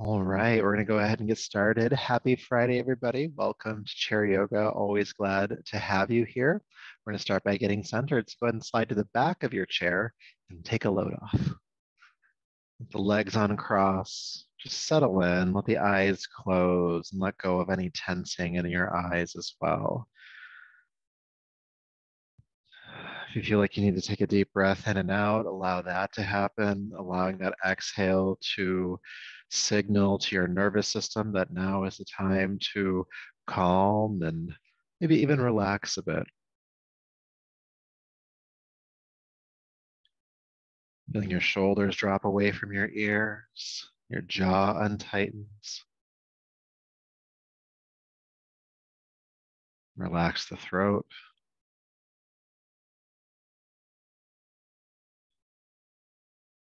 All right, we're going to go ahead and get started. Happy Friday, everybody. Welcome to Chair Yoga. Always glad to have you here. We're going to start by getting centered. So go ahead and slide to the back of your chair and take a load off. With the legs uncross, just settle in, let the eyes close, and let go of any tensing in your eyes as well. If you feel like you need to take a deep breath in and out, allow that to happen, allowing that exhale to signal to your nervous system that now is the time to calm and maybe even relax a bit. Feeling your shoulders drop away from your ears, your jaw untightens. Relax the throat.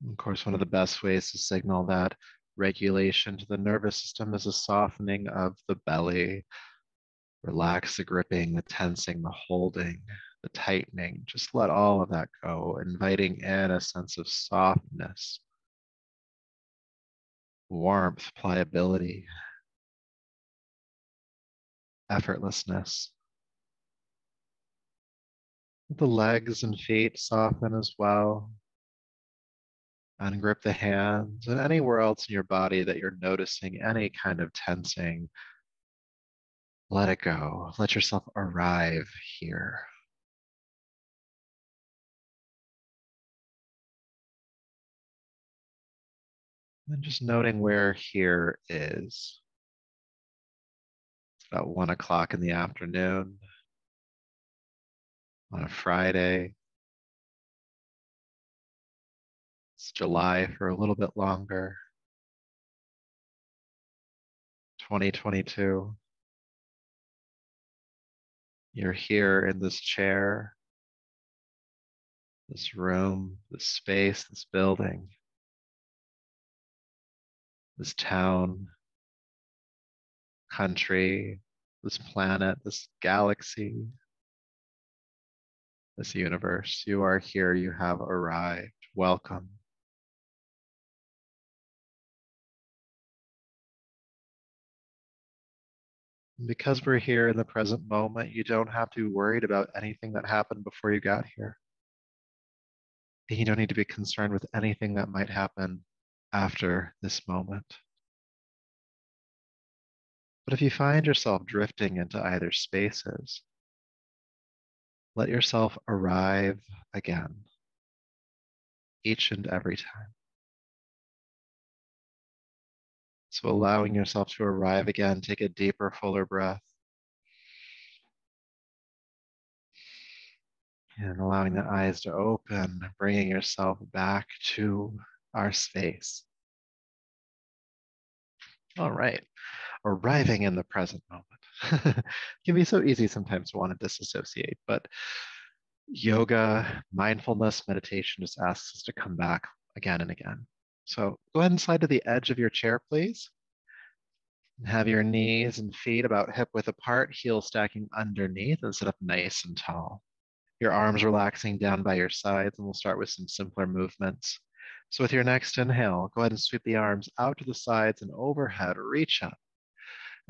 Of course, one of the best ways to signal that regulation to the nervous system is a softening of the belly. Relax the gripping, the tensing, the holding, the tightening. Just let all of that go, inviting in a sense of softness, warmth, pliability, effortlessness. The legs and feet soften as well. Ungrip the hands and anywhere else in your body that you're noticing any kind of tensing. Let it go. Let yourself arrive here. And just noting where here is. It's about 1 o'clock in the afternoon on a Friday. It's July for a little bit longer. 2022. You're here in this chair, this room, this space, this building, this town, country, this planet, this galaxy, this universe. You are here. You have arrived. Welcome. Because we're here in the present moment, you don't have to be worried about anything that happened before you got here. And you don't need to be concerned with anything that might happen after this moment. But if you find yourself drifting into either spaces, let yourself arrive again, each and every time. So allowing yourself to arrive again, take a deeper, fuller breath. And allowing the eyes to open, bringing yourself back to our space. All right, arriving in the present moment. It can be so easy sometimes to want to disassociate, but yoga, mindfulness, meditation just asks us to come back again and again. So go ahead and slide to the edge of your chair, please. Have your knees and feet about hip width apart, heels stacking underneath, and sit up nice and tall. Your arms relaxing down by your sides, and we'll start with some simpler movements. So with your next inhale, go ahead and sweep the arms out to the sides and overhead, reach up,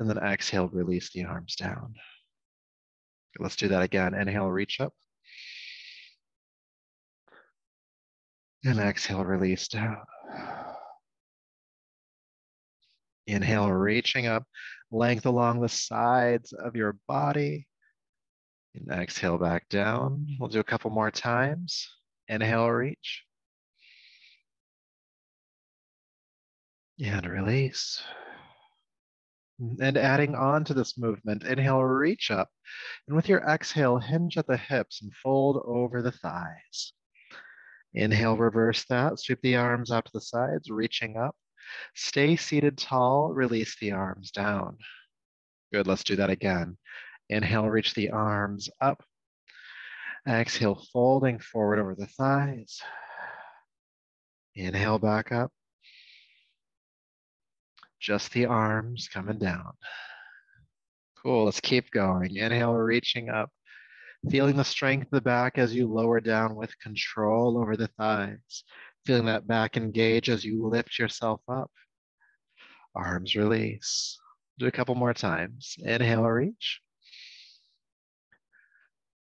and then exhale, release the arms down. Okay, let's do that again. Inhale, reach up. And exhale, release down. Inhale, reaching up, length along the sides of your body. And exhale back down. We'll do a couple more times. Inhale, reach. And release. And adding on to this movement, inhale, reach up. And with your exhale, hinge at the hips and fold over the thighs. Inhale, reverse that. Sweep the arms out to the sides, reaching up. Stay seated tall, release the arms down. Good, let's do that again. Inhale, reach the arms up. Exhale, folding forward over the thighs. Inhale, back up. Just the arms coming down. Cool, let's keep going. Inhale, reaching up. Feeling the strength of the back as you lower down with control over the thighs. Feeling that back engage as you lift yourself up. Arms release. Do a couple more times. Inhale, reach.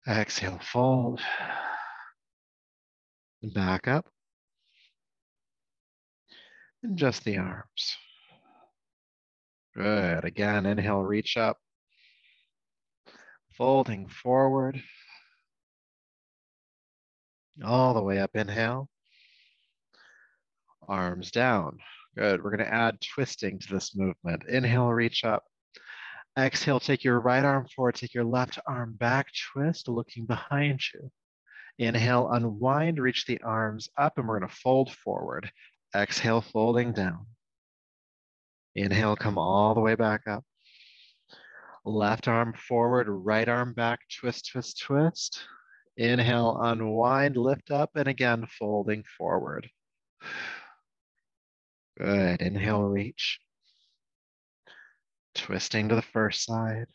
Exhale, fold. Back up. And just the arms. Good. Again, inhale, reach up. Folding forward. All the way up, inhale. Arms down. Good. We're going to add twisting to this movement. Inhale, reach up. Exhale, take your right arm forward, take your left arm back, twist, looking behind you. Inhale, unwind, reach the arms up, and we're going to fold forward. Exhale, folding down. Inhale, come all the way back up. Left arm forward, right arm back, twist, twist, twist. Inhale, unwind, lift up, and again, folding forward. Good. Inhale, reach. Twisting to the first side.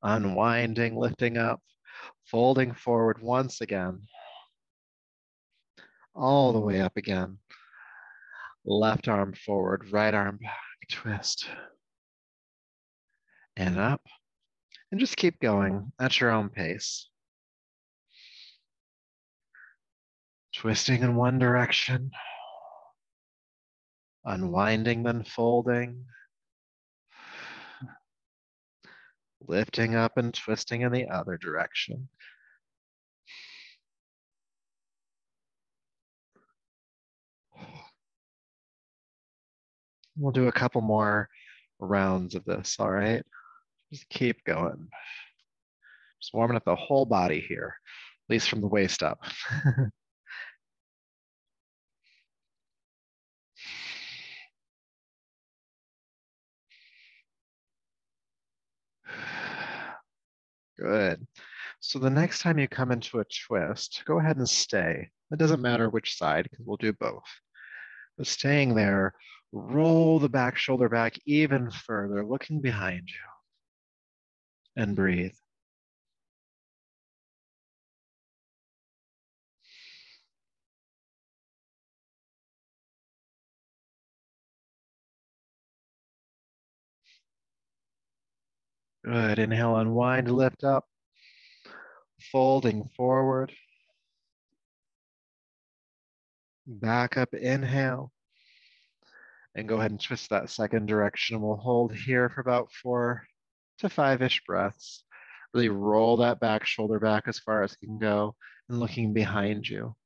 Unwinding, lifting up, folding forward once again. All the way up again. Left arm forward, right arm back, twist. And up. And just keep going at your own pace. Twisting in one direction. Unwinding, then folding. Lifting up and twisting in the other direction. We'll do a couple more rounds of this, all right? Just keep going. Just warming up the whole body here, at least from the waist up. Good. So the next time you come into a twist, go ahead and stay. It doesn't matter which side, because we'll do both. But staying there, roll the back shoulder back even further, looking behind you. And breathe. Good. Inhale, unwind, lift up. Folding forward. Back up, inhale. And go ahead and twist that second direction. We'll hold here for about 4 to 5-ish breaths. Really roll that back shoulder back as far as you can go and looking behind you.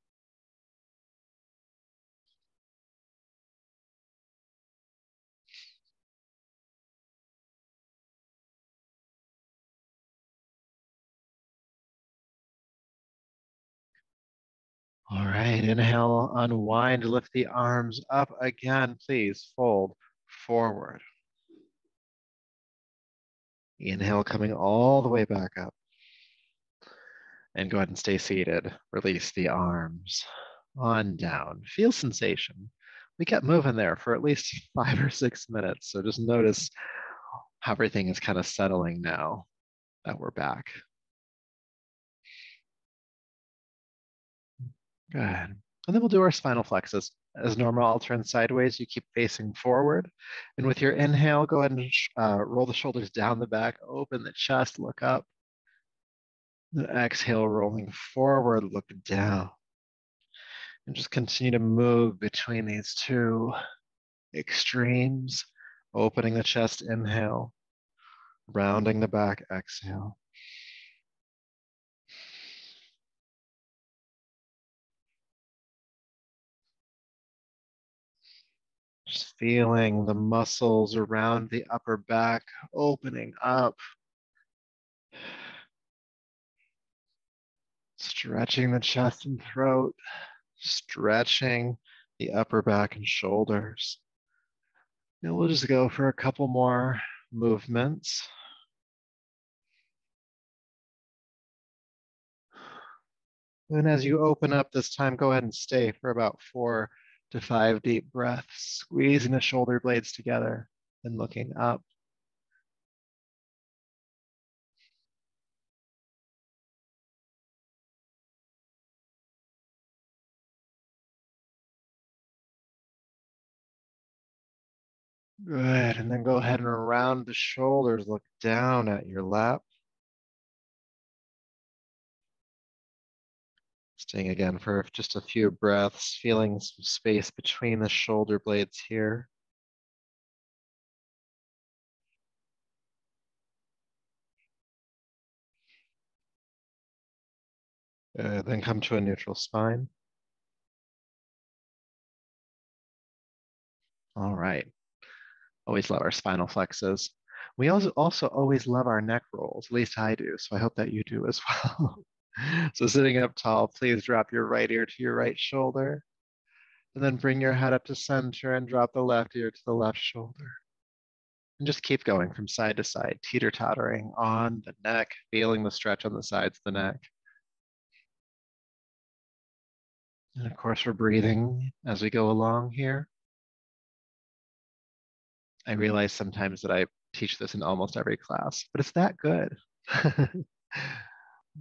All right, inhale, unwind, lift the arms up again, please. Fold forward. Inhale, coming all the way back up. And go ahead and stay seated. Release the arms on down. Feel sensation. We kept moving there for at least 5 or 6 minutes. So just notice how everything is kind of settling now that we're back. Good. And then we'll do our spinal flexes. As normal, I'll turn sideways. You keep facing forward. And with your inhale, go ahead and roll the shoulders down the back, open the chest, look up. And exhale, rolling forward, look down. And just continue to move between these two extremes, opening the chest, inhale, rounding the back, exhale. Just feeling the muscles around the upper back opening up. Stretching the chest and throat, stretching the upper back and shoulders. And we'll just go for a couple more movements. And as you open up this time, go ahead and stay for about 4 to 5 deep breaths, squeezing the shoulder blades together and looking up. Good. And then go ahead and round the shoulders, look down at your lap. Staying again for just a few breaths, feeling some space between the shoulder blades here. Then come to a neutral spine. All right. Always love our spinal flexes. We also always love our neck rolls. At least I do. So I hope that you do as well. So sitting up tall, please drop your right ear to your right shoulder. And then bring your head up to center and drop the left ear to the left shoulder. And just keep going from side to side, teeter-tottering on the neck, feeling the stretch on the sides of the neck. And of course, we're breathing as we go along here. I realize sometimes that I teach this in almost every class, but it's that good.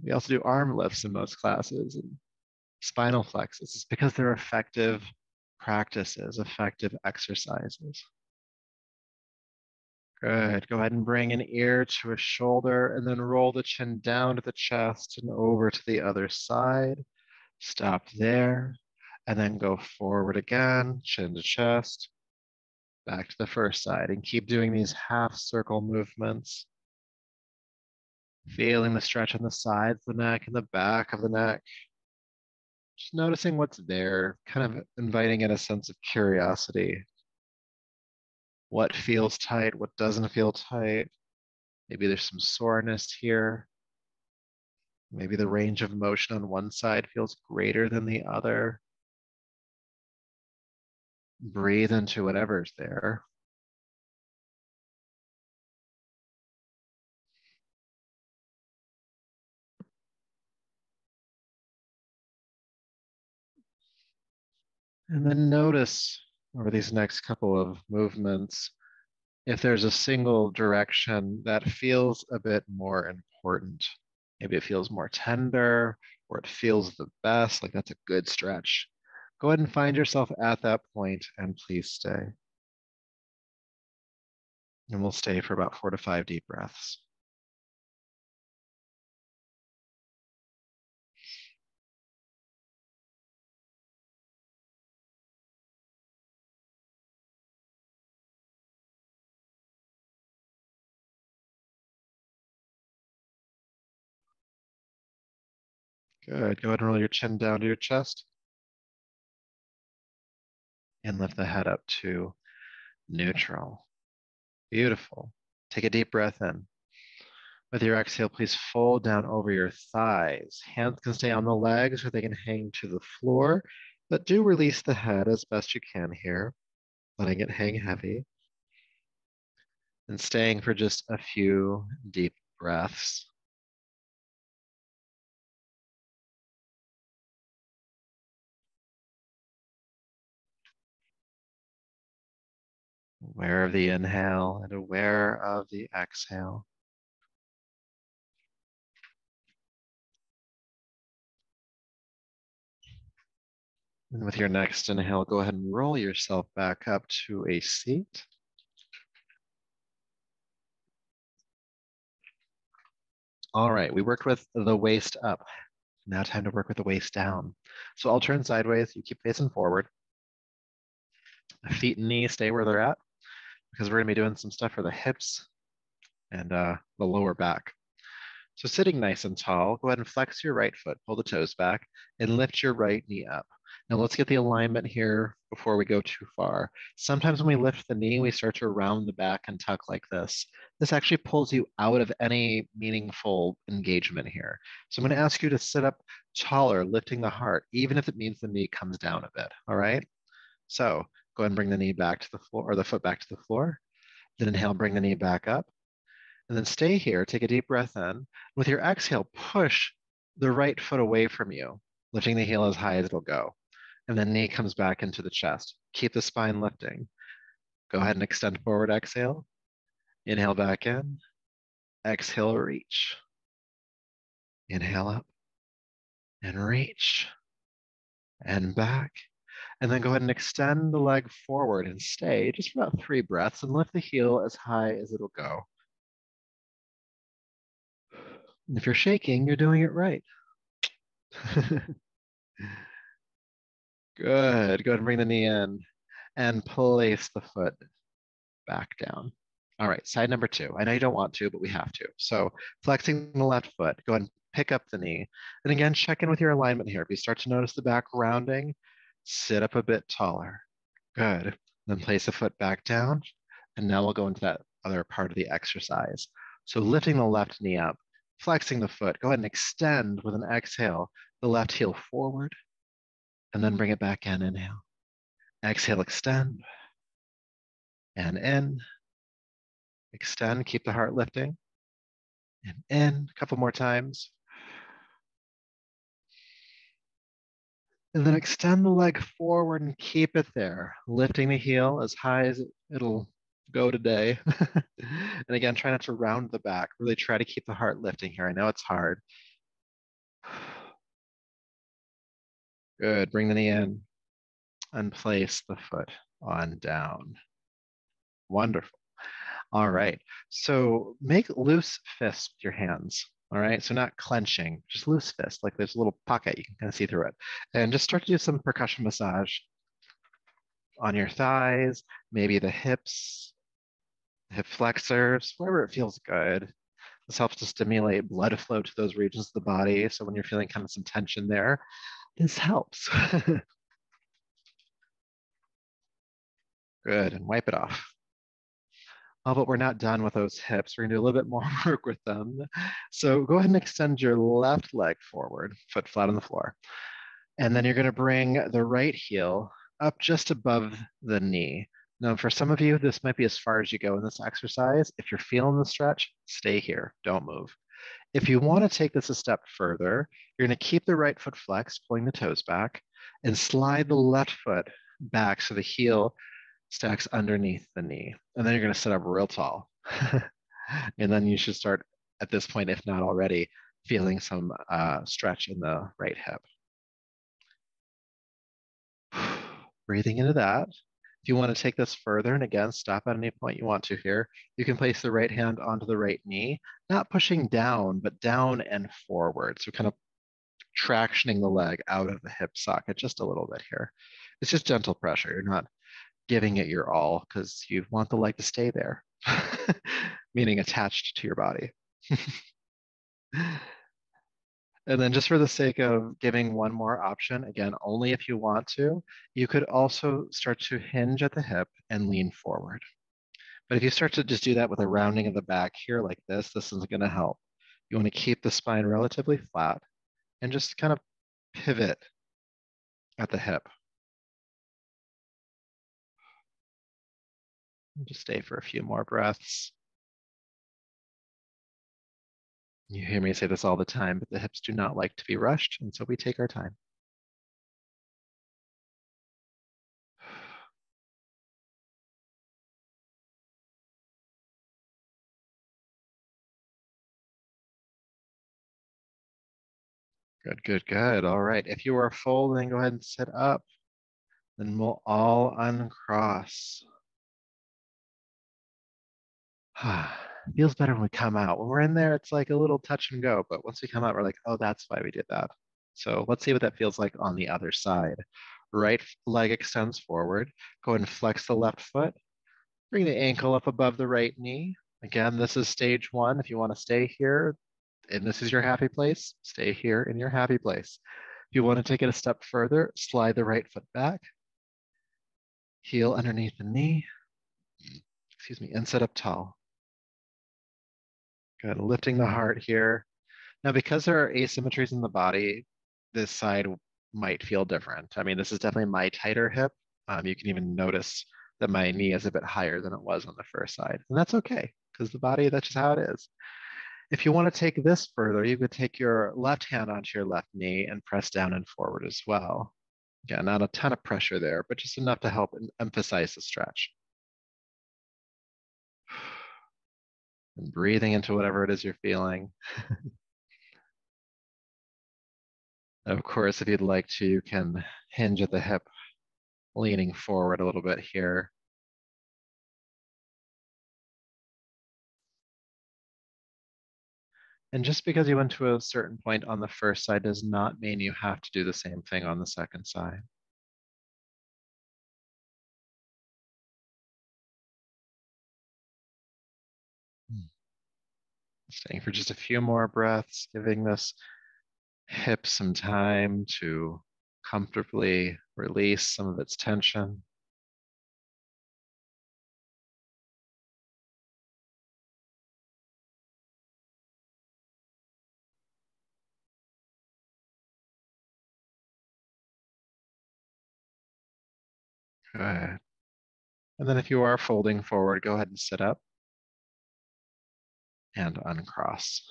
We also do arm lifts in most classes and spinal flexes. It's because they're effective practices, effective exercises. Good. Go ahead and bring an ear to a shoulder and then roll the chin down to the chest and over to the other side. Stop there and then go forward again, chin to chest, back to the first side, and keep doing these half circle movements. Feeling the stretch on the sides of the neck and the back of the neck. Just noticing what's there, kind of inviting in a sense of curiosity. What feels tight, what doesn't feel tight. Maybe there's some soreness here. Maybe the range of motion on one side feels greater than the other. Breathe into whatever's there. And then notice over these next couple of movements, if there's a single direction that feels a bit more important. Maybe it feels more tender or it feels the best, like that's a good stretch. Go ahead and find yourself at that point and please stay. And we'll stay for about 4 to 5 deep breaths. Good. Go ahead and roll your chin down to your chest and lift the head up to neutral. Beautiful. Take a deep breath in. With your exhale, please fold down over your thighs. Hands can stay on the legs or they can hang to the floor, but do release the head as best you can here, letting it hang heavy and staying for just a few deep breaths. Aware of the inhale and aware of the exhale. And with your next inhale, go ahead and roll yourself back up to a seat. All right, we worked with the waist up. Now time to work with the waist down. So I'll turn sideways, you keep facing forward. Feet and knees stay where they're at because we're gonna be doing some stuff for the hips and the lower back. So sitting nice and tall, go ahead and flex your right foot, pull the toes back, and lift your right knee up. Now let's get the alignment here before we go too far. Sometimes when we lift the knee, we start to round the back and tuck like this. This actually pulls you out of any meaningful engagement here. So I'm going to ask you to sit up taller, lifting the heart, even if it means the knee comes down a bit, all right? So go ahead and bring the knee back to the floor, or the foot back to the floor. Then inhale, bring the knee back up. And then stay here, take a deep breath in. With your exhale, push the right foot away from you, lifting the heel as high as it'll go. And then knee comes back into the chest. Keep the spine lifting. Go ahead and extend forward, exhale. Inhale back in. Exhale, reach. Inhale up and reach and back. And then go ahead and extend the leg forward and stay just for about 3 breaths and lift the heel as high as it'll go. And if you're shaking, you're doing it right. Good. Go ahead and bring the knee in and place the foot back down. All right, side number 2. I know you don't want to, but we have to. So flexing the left foot, go ahead and pick up the knee. And again, check in with your alignment here. If you start to notice the back rounding, sit up a bit taller. Good. Then place the foot back down. And now we'll go into that other part of the exercise. So lifting the left knee up, flexing the foot, go ahead and extend with an exhale, the left heel forward, and then bring it back in, inhale. Exhale, extend, and in. Extend, keep the heart lifting, and in. A couple more times. And then extend the leg forward and keep it there, lifting the heel as high as it'll go today. And again, try not to round the back. Really try to keep the heart lifting here. I know it's hard. Good. Bring the knee in and place the foot on down. Wonderful. All right. So make loose fists with your hands. All right. So not clenching, just loose fists. Like there's a little pocket, you can kind of see through it. And just start to do some percussion massage on your thighs, maybe the hips, hip flexors, wherever it feels good. This helps to stimulate blood flow to those regions of the body. So when you're feeling kind of some tension there, this helps. Good. And wipe it off. Oh, but we're not done with those hips. We're gonna do a little bit more work with them. So go ahead and extend your left leg forward, foot flat on the floor. And then you're gonna bring the right heel up just above the knee. Now, for some of you, this might be as far as you go in this exercise. If you're feeling the stretch, stay here, don't move. If you wanna take this a step further, you're gonna keep the right foot flexed, pulling the toes back, and slide the left foot back so the heel stacks underneath the knee. And then you're going to sit up real tall. And then you should start at this point, if not already, feeling some stretch in the right hip. Breathing into that. If you want to take this further, and again, stop at any point you want to here, you can place the right hand onto the right knee, not pushing down, but down and forward. So kind of tractioning the leg out of the hip socket just a little bit here. It's just gentle pressure. You're not giving it your all because you want the leg to stay there, meaning attached to your body. And then just for the sake of giving one more option, again, only if you want to, you could also start to hinge at the hip and lean forward. But if you start to just do that with a rounding of the back here like this isn't going to help. You want to keep the spine relatively flat and just kind of pivot at the hip. Just stay for a few more breaths. You hear me say this all the time, but the hips do not like to be rushed, and so we take our time. Good, good, good. All right. If you are full, then go ahead and sit up. Then we'll all uncross. Feels better when we come out. When we're in there, it's like a little touch and go. But once we come out, we're like, oh, that's why we did that. So let's see what that feels like on the other side. Right leg extends forward. Go ahead and flex the left foot. Bring the ankle up above the right knee. Again, this is stage 1. If you want to stay here, and this is your happy place, stay here in your happy place. If you want to take it a step further, slide the right foot back, heel underneath the knee, excuse me, and sit up tall. Good, lifting the heart here. Now, because there are asymmetries in the body, this side might feel different. I mean, this is definitely my tighter hip. You can even notice that my knee is a bit higher than it was on the first side. And that's okay, because the body, that's just how it is. If you want to take this further, you could take your left hand onto your left knee and press down and forward as well. Again, not a ton of pressure there, but just enough to help emphasize the stretch. And breathing into whatever it is you're feeling. Of course, if you'd like to, you can hinge at the hip leaning forward a little bit here. And just because you went to a certain point on the first side does not mean you have to do the same thing on the second side. Staying for just a few more breaths, giving this hip some time to comfortably release some of its tension. Good. And then if you are folding forward, go ahead and sit up and uncross.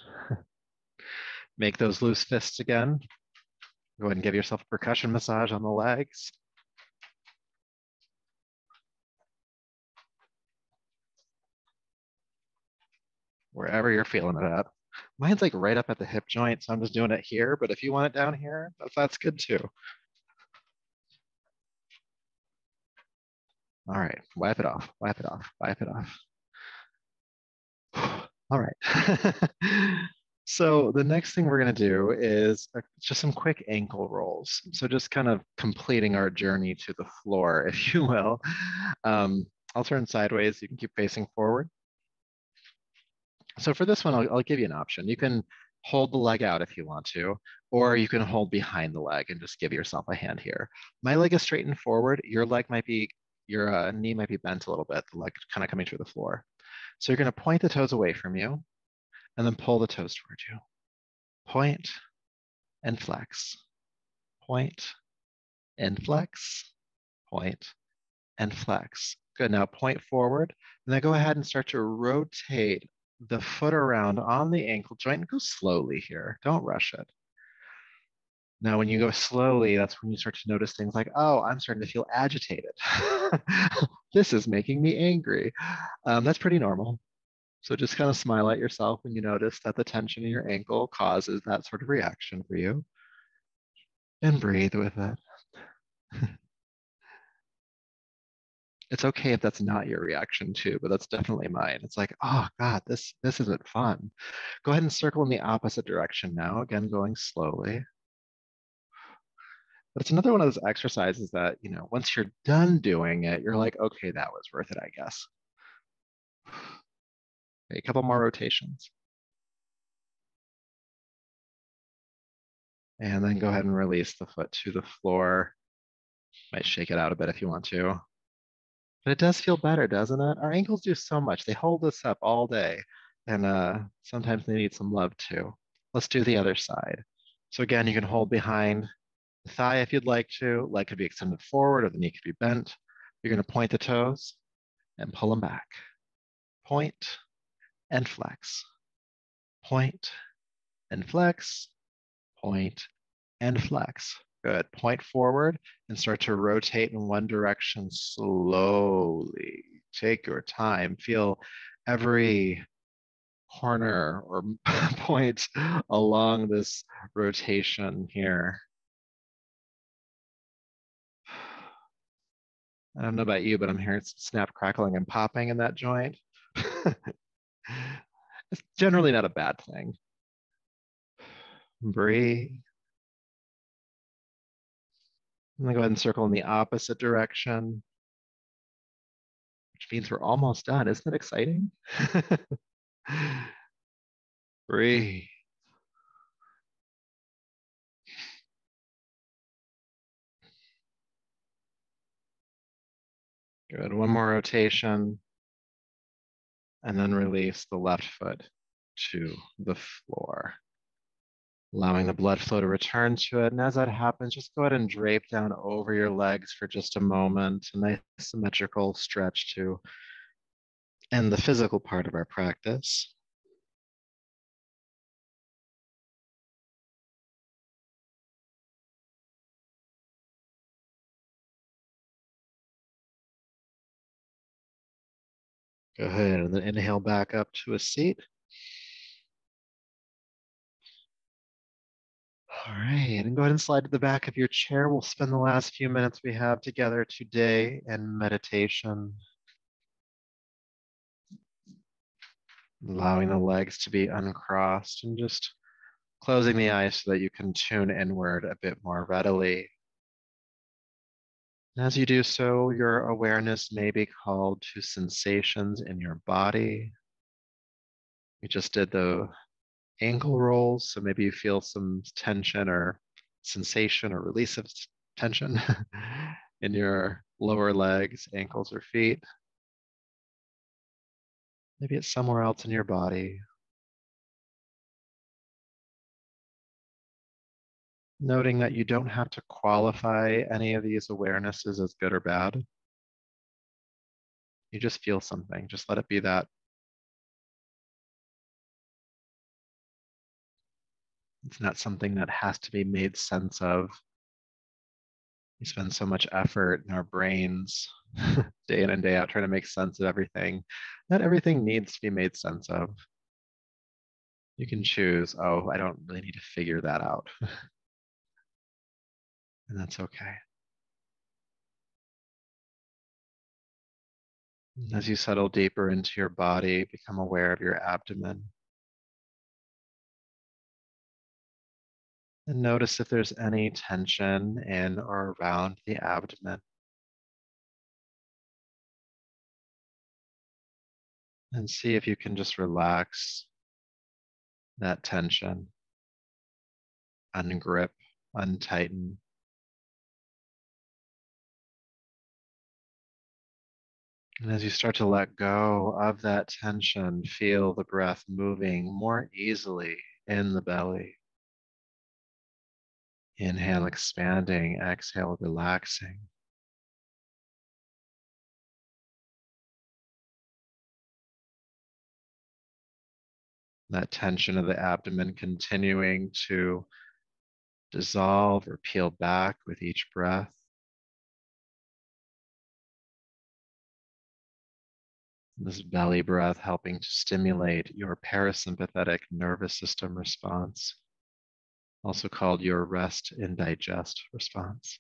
Make those loose fists again. Go ahead and give yourself a percussion massage on the legs. Wherever you're feeling it at. Mine's like right up at the hip joint, so I'm just doing it here. But if you want it down here, that's good too. All right, wipe it off, wipe it off, wipe it off. All right. So the next thing we're going to do is just some quick ankle rolls. So just kind of completing our journey to the floor, if you will. I'll turn sideways. You can keep facing forward. So for this one, I'll give you an option. You can hold the leg out if you want to, or you can hold behind the leg and just give yourself a hand here. My leg is straightened forward. Your leg might be, your knee might be bent a little bit, the leg kind of coming through the floor. So you're going to point the toes away from you and then pull the toes towards you. Point and flex. Point and flex. Point and flex. Good. Now point forward, and then go ahead and start to rotate the foot around on the ankle joint and go slowly here. Don't rush it. Now, when you go slowly, that's when you start to notice things like, oh, I'm starting to feel agitated. This is making me angry. That's pretty normal. So just kind of smile at yourself when you notice that the tension in your ankle causes that sort of reaction for you. And breathe with it. It's okay if that's not your reaction too, but that's definitely mine. It's like, oh God, this isn't fun. Go ahead and circle in the opposite direction now, again, going slowly. But it's another one of those exercises that, once you're done doing it, you're like, okay, that was worth it, I guess. Okay, a couple more rotations. And then go ahead and release the foot to the floor. Might shake it out a bit if you want to. But it does feel better, doesn't it? Our ankles do so much. They hold us up all day. And sometimes they need some love too. Let's do the other side. So again, you can hold behind the thigh if you'd like to. Leg could be extended forward or the knee could be bent. You're going to point the toes and pull them back. Point and flex. Point and flex. Point and flex. Good. Point forward and start to rotate in one direction slowly. Take your time. Feel every corner or point along this rotation here. I don't know about you, but I'm hearing some snap, crackling, and popping in that joint. It's generally not a bad thing. Breathe. I'm gonna go ahead and circle in the opposite direction, which means we're almost done. Isn't it exciting? Breathe. Good. One more rotation. And then release the left foot to the floor, allowing the blood flow to return to it. And as that happens, just go ahead and drape down over your legs for just a moment. A nice symmetrical stretch to end the physical part of our practice. Go ahead and then inhale back up to a seat. All right, and go ahead and slide to the back of your chair. We'll spend the last few minutes we have together today in meditation, allowing the legs to be uncrossed and just closing the eyes so that you can tune inward a bit more readily. And as you do so, your awareness may be called to sensations in your body. We just did the ankle rolls, so maybe you feel some tension or sensation or release of tension in your lower legs, ankles, or feet. Maybe it's somewhere else in your body. Noting that you don't have to qualify any of these awarenesses as good or bad. You just feel something. Just let it be that. It's not something that has to be made sense of. We spend so much effort in our brains day in and day out trying to make sense of everything. Not everything needs to be made sense of. You can choose, oh, I don't really need to figure that out. And that's okay. As you settle deeper into your body, become aware of your abdomen. And notice if there's any tension in or around the abdomen. And see if you can just relax that tension, ungrip, untighten. And as you start to let go of that tension, feel the breath moving more easily in the belly. Inhale, expanding. Exhale, relaxing. That tension of the abdomen continuing to dissolve or peel back with each breath. This belly breath helping to stimulate your parasympathetic nervous system response, also called your rest and digest response,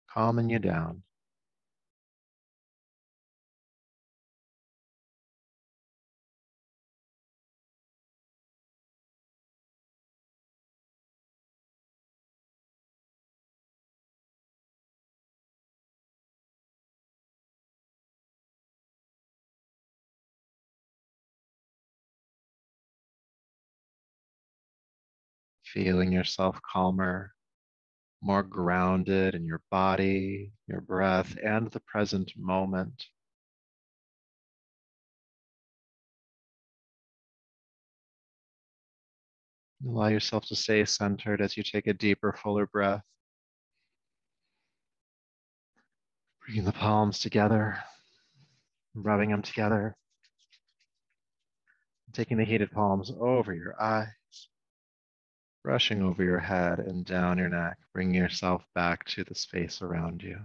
calming you down. Feeling yourself calmer, more grounded in your body, your breath, and the present moment. Allow yourself to stay centered as you take a deeper, fuller breath. Bringing the palms together, rubbing them together, taking the heated palms over your eyes, brushing over your head and down your neck, bringing yourself back to the space around you.